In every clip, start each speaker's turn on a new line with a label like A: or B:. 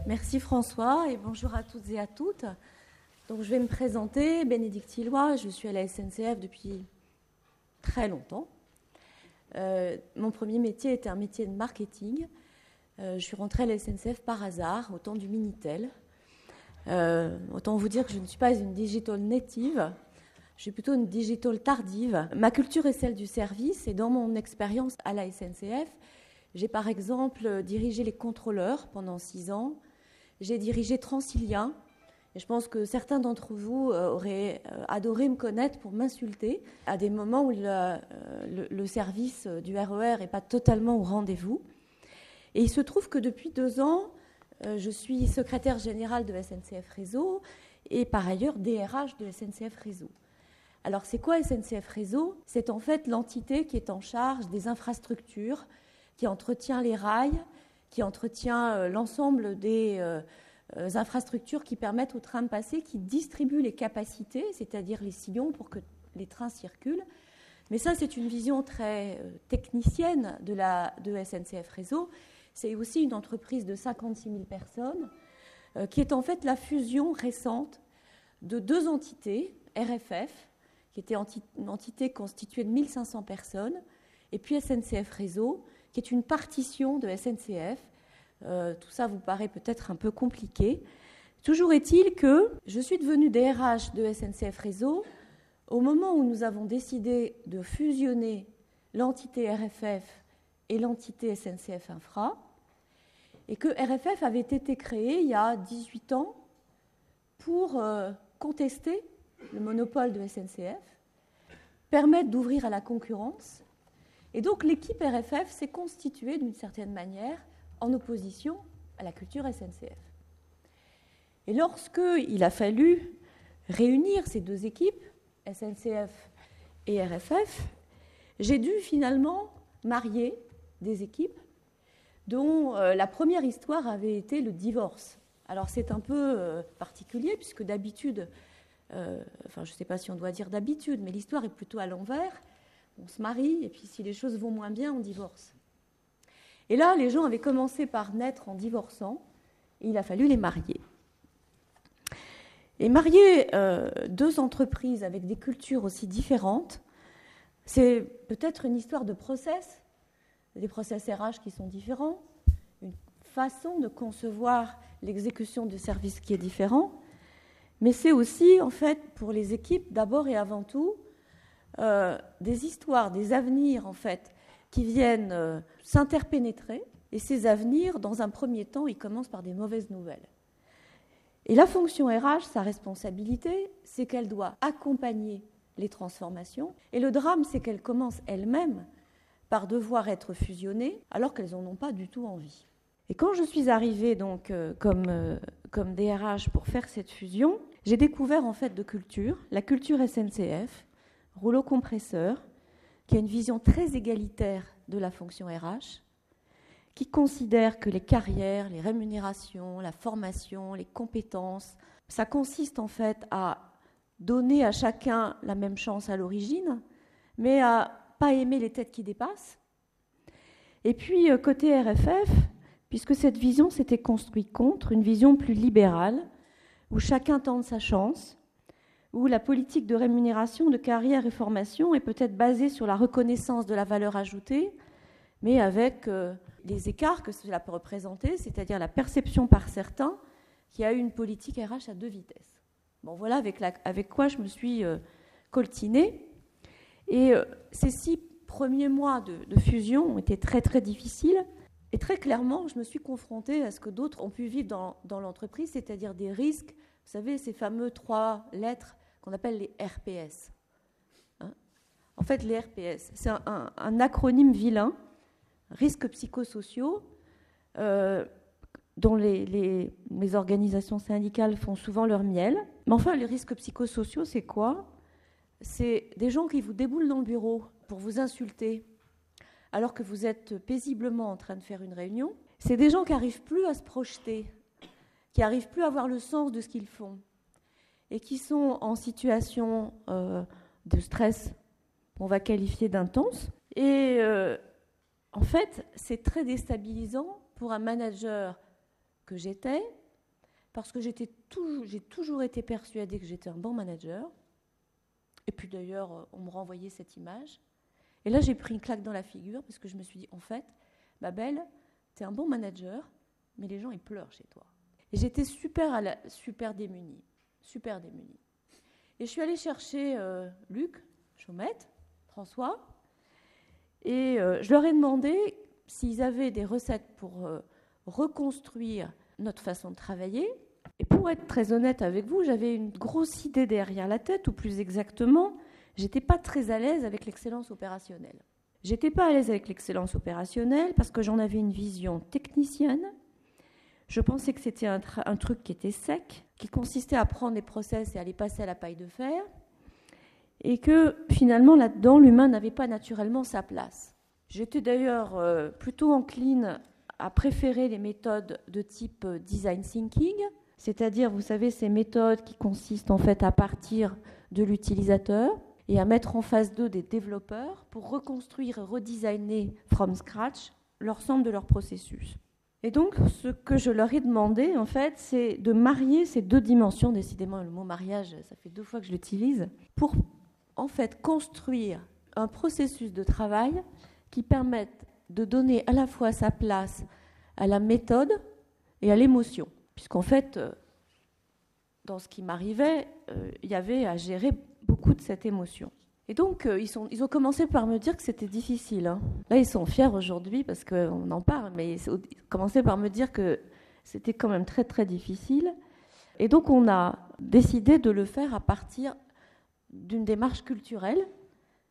A: Merci François et bonjour à toutes et à toutes. Donc je vais me présenter, Bénédicte Hillois, je suis à la SNCF depuis très longtemps. Mon premier métier était un métier de marketing. Je suis rentrée à la SNCF par hasard, au temps du Minitel. Autant vous dire que je ne suis pas une digital native, je suis plutôt une digital tardive. Ma culture est celle du service et dans mon expérience à la SNCF, j'ai par exemple dirigé les contrôleurs pendant 6 ans. J'ai dirigé Transilien, et je pense que certains d'entre vous auraient adoré me connaître pour m'insulter à des moments où le service du RER n'est pas totalement au rendez-vous. Et il se trouve que depuis 2 ans, je suis secrétaire générale de SNCF Réseau et par ailleurs DRH de SNCF Réseau. Alors c'est quoi SNCF Réseau ? C'est en fait l'entité qui est en charge des infrastructures, qui entretient les rails, qui entretient l'ensemble des infrastructures qui permettent aux trains de passer, qui distribuent les capacités, c'est-à-dire les sillons pour que les trains circulent. Mais ça, c'est une vision très technicienne de SNCF Réseau. C'est aussi une entreprise de 56 000 personnes qui est en fait la fusion récente de 2 entités, RFF, qui était une entité constituée de 1500 personnes, et puis SNCF Réseau, qui est une partition de SNCF. Tout ça vous paraît peut-être un peu compliqué. Toujours est-il que je suis devenue DRH de SNCF Réseau au moment où nous avons décidé de fusionner l'entité RFF et l'entité SNCF Infra, et que RFF avait été créé il y a 18 ans pour contester le monopole de SNCF, permettre d'ouvrir à la concurrence. Et donc l'équipe RFF s'est constituée d'une certaine manière en opposition à la culture SNCF. Et lorsqu'il a fallu réunir ces 2 équipes, SNCF et RFF, j'ai dû finalement marier des équipes dont la première histoire avait été le divorce. Alors c'est un peu particulier puisque d'habitude, je ne sais pas si on doit dire d'habitude, mais l'histoire est plutôt à l'envers. On se marie, et puis si les choses vont moins bien, on divorce. Et là, les gens avaient commencé par naître en divorçant, et il a fallu les marier. Et marier 2 entreprises avec des cultures aussi différentes, c'est peut-être une histoire de process, des process RH qui sont différents, une façon de concevoir l'exécution du service qui est différent, mais c'est aussi, en fait, pour les équipes, d'abord et avant tout, des histoires, des avenirs en fait, qui viennent s'interpénétrer. Et ces avenirs, dans un premier temps, ils commencent par des mauvaises nouvelles. Et la fonction RH, sa responsabilité, c'est qu'elle doit accompagner les transformations. Et le drame, c'est qu'elle commence elle-même par devoir être fusionnée, alors qu'elles n'en ont pas du tout envie. Et quand je suis arrivée donc comme DRH pour faire cette fusion, j'ai découvert en fait 2 cultures, la culture SNCF, rouleau compresseur, qui a une vision très égalitaire de la fonction RH, qui considère que les carrières, les rémunérations, la formation, les compétences, ça consiste en fait à donner à chacun la même chance à l'origine, mais à pas aimer les têtes qui dépassent. Et puis côté RFF, puisque cette vision s'était construite contre une vision plus libérale, où chacun tente sa chance, où la politique de rémunération, de carrière et formation est peut-être basée sur la reconnaissance de la valeur ajoutée, mais avec les écarts que cela peut représenter, c'est-à-dire la perception par certains qu'il y a eu une politique RH à 2 vitesses. Bon, voilà avec quoi je me suis coltinée. Et ces 6 premiers mois de fusion ont été très très difficiles. Et très clairement, je me suis confrontée à ce que d'autres ont pu vivre dans l'entreprise, c'est-à-dire des risques. Vous savez, ces fameux 3 lettres qu'on appelle les RPS. En fait, les RPS, c'est un acronyme vilain, risques psychosociaux, dont les organisations syndicales font souvent leur miel. Mais enfin, les risques psychosociaux, c'est quoi ? C'est des gens qui vous déboulent dans le bureau pour vous insulter, alors que vous êtes paisiblement en train de faire une réunion. C'est des gens qui n'arrivent plus à se projeter, qui n'arrivent plus à avoir le sens de ce qu'ils font, et qui sont en situation de stress qu'on va qualifier d'intense. Et en fait, c'est très déstabilisant pour un manager que j'étais, parce que j'ai toujours été persuadée que j'étais un bon manager. Et puis d'ailleurs, on me renvoyait cette image. Et là, j'ai pris une claque dans la figure parce que je me suis dit, en fait, ma belle, t'es un bon manager, mais les gens, ils pleurent chez toi. Et j'étais super démunie. Et je suis allée chercher Luc, Chaumette, François, et je leur ai demandé s'ils avaient des recettes pour reconstruire notre façon de travailler. Et pour être très honnête avec vous, j'avais une grosse idée derrière la tête, ou plus exactement, j'étais pas très à l'aise avec l'excellence opérationnelle. J'étais pas à l'aise avec l'excellence opérationnelle parce que j'en avais une vision technicienne. Je pensais que c'était un truc qui était sec, qui consistait à prendre les process et à les passer à la paille de fer, et que finalement là-dedans, l'humain n'avait pas naturellement sa place. J'étais d'ailleurs plutôt encline à préférer les méthodes de type design thinking, c'est-à-dire, vous savez, ces méthodes qui consistent en fait à partir de l'utilisateur et à mettre en face d'eux des développeurs pour reconstruire et redesigner from scratch l'ensemble de leur processus. Et donc, ce que je leur ai demandé, en fait, c'est de marier ces deux dimensions, décidément, le mot mariage, ça fait 2 fois que je l'utilise, pour, en fait, construire un processus de travail qui permette de donner à la fois sa place à la méthode et à l'émotion. Puisqu'en fait, dans ce qui m'arrivait, il y avait à gérer beaucoup de cette émotion. Et donc, ils ont commencé par me dire que c'était difficile. Hein. Là, ils sont fiers aujourd'hui parce qu'on en parle, mais ils ont commencé par me dire que c'était quand même très, très difficile. Et donc, on a décidé de le faire à partir d'une démarche culturelle,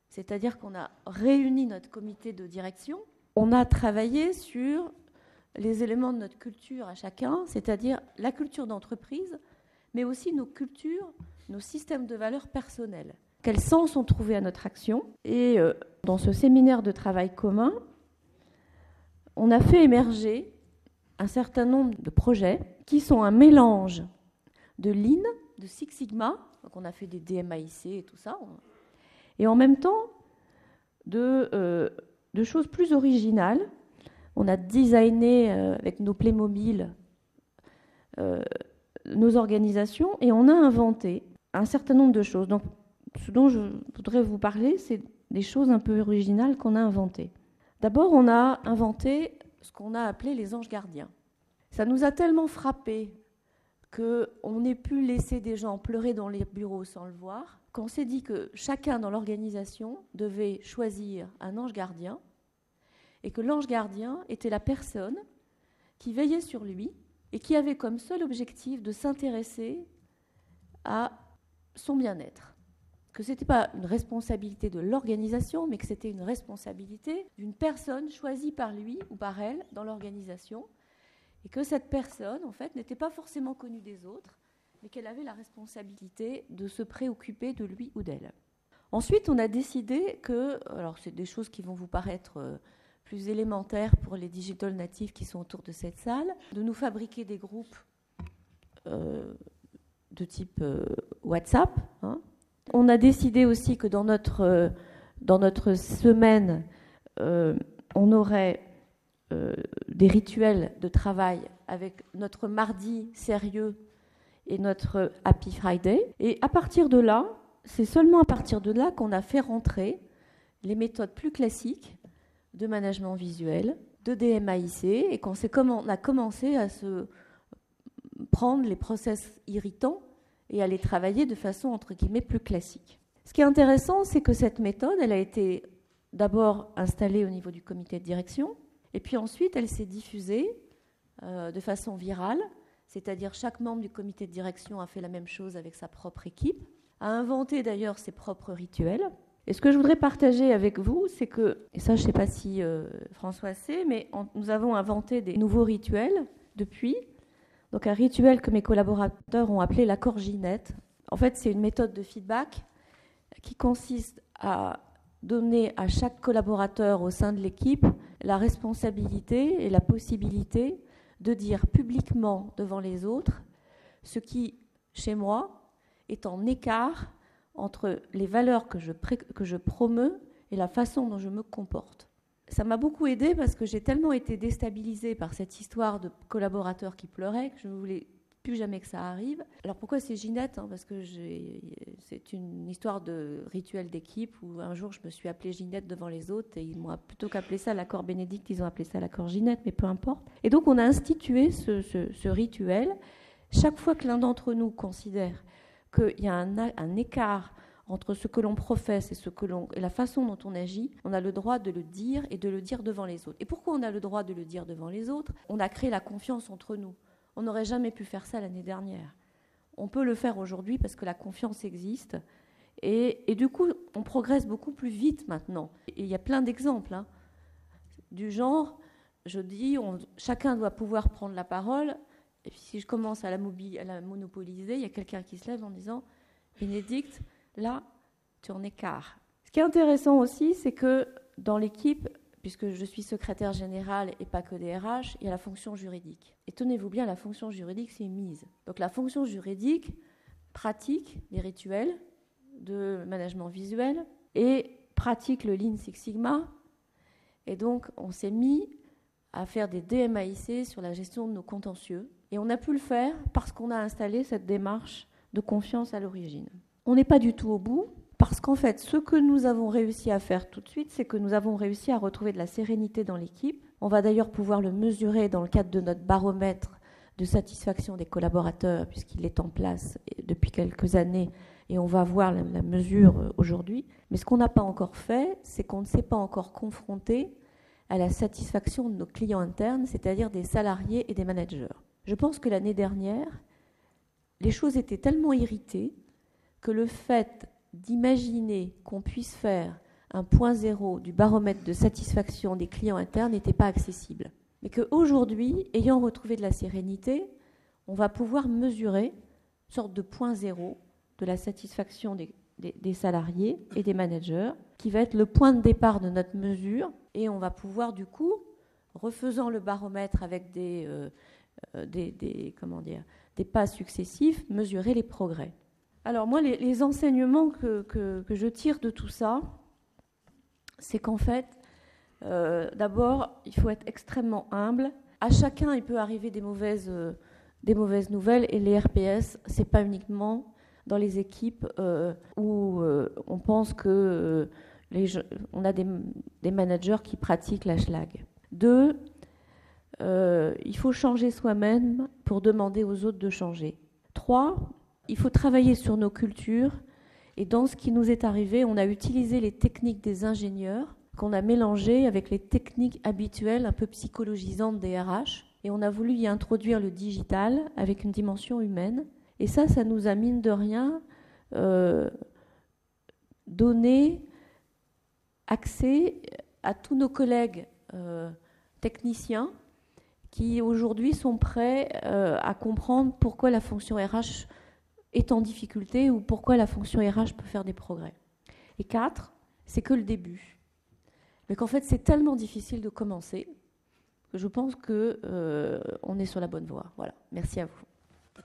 A: c'est-à-dire qu'on a réuni notre comité de direction. On a travaillé sur les éléments de notre culture à chacun, c'est-à-dire la culture d'entreprise, mais aussi nos cultures, nos systèmes de valeurs personnels. Quel sens ont trouvé à notre action ? Et dans ce séminaire de travail commun, on a fait émerger un certain nombre de projets qui sont un mélange de Lean, de Six Sigma, donc on a fait des DMAIC et tout ça, et en même temps de choses plus originales. On a designé avec nos Playmobil nos organisations et on a inventé un certain nombre de choses. Donc, ce dont je voudrais vous parler, c'est des choses un peu originales qu'on a inventées. D'abord, on a inventé ce qu'on a appelé les anges gardiens. Ça nous a tellement frappé qu'on ait pu laisser des gens pleurer dans les bureaux sans le voir, qu'on s'est dit que chacun dans l'organisation devait choisir un ange gardien et que l'ange gardien était la personne qui veillait sur lui et qui avait comme seul objectif de s'intéresser à son bien-être. Que ce n'était pas une responsabilité de l'organisation, mais que c'était une responsabilité d'une personne choisie par lui ou par elle dans l'organisation, et que cette personne, en fait, n'était pas forcément connue des autres, mais qu'elle avait la responsabilité de se préoccuper de lui ou d'elle. Ensuite, on a décidé que, alors c'est des choses qui vont vous paraître plus élémentaires pour les digital natives qui sont autour de cette salle, de nous fabriquer des groupes de type WhatsApp. Hein. On a décidé aussi que dans notre semaine, on aurait des rituels de travail avec notre mardi sérieux et notre Happy Friday. Et à partir de là, c'est seulement à partir de là qu'on a fait rentrer les méthodes plus classiques de management visuel, de DMAIC, et qu'on a commencé à se prendre les process irritants et à les travailler de façon, entre guillemets, plus classique. Ce qui est intéressant, c'est que cette méthode, elle a été d'abord installée au niveau du comité de direction, et puis ensuite, elle s'est diffusée de façon virale, c'est-à-dire chaque membre du comité de direction a fait la même chose avec sa propre équipe, a inventé d'ailleurs ses propres rituels. Et ce que je voudrais partager avec vous, c'est que, et ça je ne sais pas si François sait, mais nous avons inventé des nouveaux rituels depuis. Donc un rituel que mes collaborateurs ont appelé la corginette. En fait, c'est une méthode de feedback qui consiste à donner à chaque collaborateur au sein de l'équipe la responsabilité et la possibilité de dire publiquement devant les autres ce qui, chez moi, est en écart entre les valeurs que je promeus et la façon dont je me comporte. Ça m'a beaucoup aidée parce que j'ai tellement été déstabilisée par cette histoire de collaborateurs qui pleuraient que je voulais plus jamais que ça arrive. Alors pourquoi c'est Ginette, parce que c'est une histoire de rituel d'équipe où un jour je me suis appelée Ginette devant les autres et ils m'ont plutôt qu'appelé ça l'accord Bénédicte, ils ont appelé ça l'accord Ginette, mais peu importe. Et donc on a institué ce rituel. Chaque fois que l'un d'entre nous considère qu'il y a un écart entre ce que l'on professe et la façon dont on agit, on a le droit de le dire et de le dire devant les autres. Et pourquoi on a le droit de le dire devant les autres ? On a créé la confiance entre nous. On n'aurait jamais pu faire ça l'année dernière. On peut le faire aujourd'hui parce que la confiance existe. Et du coup, on progresse beaucoup plus vite maintenant. Et il y a plein d'exemples, du genre, je dis, chacun doit pouvoir prendre la parole. Et puis si je commence à la monopoliser, il y a quelqu'un qui se lève en disant « Bénédicte, là, tu en es quart. » Ce qui est intéressant aussi, c'est que dans l'équipe, puisque je suis secrétaire générale et pas que des RH, il y a la fonction juridique. Et tenez-vous bien, la fonction juridique, c'est une mise. Donc la fonction juridique pratique les rituels de management visuel et pratique le Lean Six Sigma. Et donc, on s'est mis à faire des DMAIC sur la gestion de nos contentieux. Et on a pu le faire parce qu'on a installé cette démarche de confiance à l'origine. On n'est pas du tout au bout, parce qu'en fait, ce que nous avons réussi à faire tout de suite, c'est que nous avons réussi à retrouver de la sérénité dans l'équipe. On va d'ailleurs pouvoir le mesurer dans le cadre de notre baromètre de satisfaction des collaborateurs, puisqu'il est en place depuis quelques années, et on va voir la mesure aujourd'hui. Mais ce qu'on n'a pas encore fait, c'est qu'on ne s'est pas encore confronté à la satisfaction de nos clients internes, c'est-à-dire des salariés et des managers. Je pense que l'année dernière, les choses étaient tellement irritées que le fait d'imaginer qu'on puisse faire un point zéro du baromètre de satisfaction des clients internes n'était pas accessible. Mais qu'aujourd'hui, ayant retrouvé de la sérénité, on va pouvoir mesurer une sorte de point zéro de la satisfaction des salariés et des managers, qui va être le point de départ de notre mesure, et on va pouvoir du coup, refaisant le baromètre avec des pas successifs, mesurer les progrès. Alors moi, les enseignements que je tire de tout ça, c'est qu'en fait, d'abord, il faut être extrêmement humble. À chacun, il peut arriver des mauvaises nouvelles, et les RPS, c'est pas uniquement dans les équipes où on pense que on a des managers qui pratiquent la schlag. 2, il faut changer soi-même pour demander aux autres de changer. 3, il faut travailler sur nos cultures. Et dans ce qui nous est arrivé, on a utilisé les techniques des ingénieurs qu'on a mélangées avec les techniques habituelles un peu psychologisantes des RH. Et on a voulu y introduire le digital avec une dimension humaine. Et ça nous a, mine de rien, donné accès à tous nos collègues techniciens qui aujourd'hui sont prêts à comprendre pourquoi la fonction RH est en difficulté ou pourquoi la fonction RH peut faire des progrès. Et 4, c'est que le début. Mais qu'en fait, c'est tellement difficile de commencer que je pense qu'on est sur la bonne voie. Voilà. Merci à vous.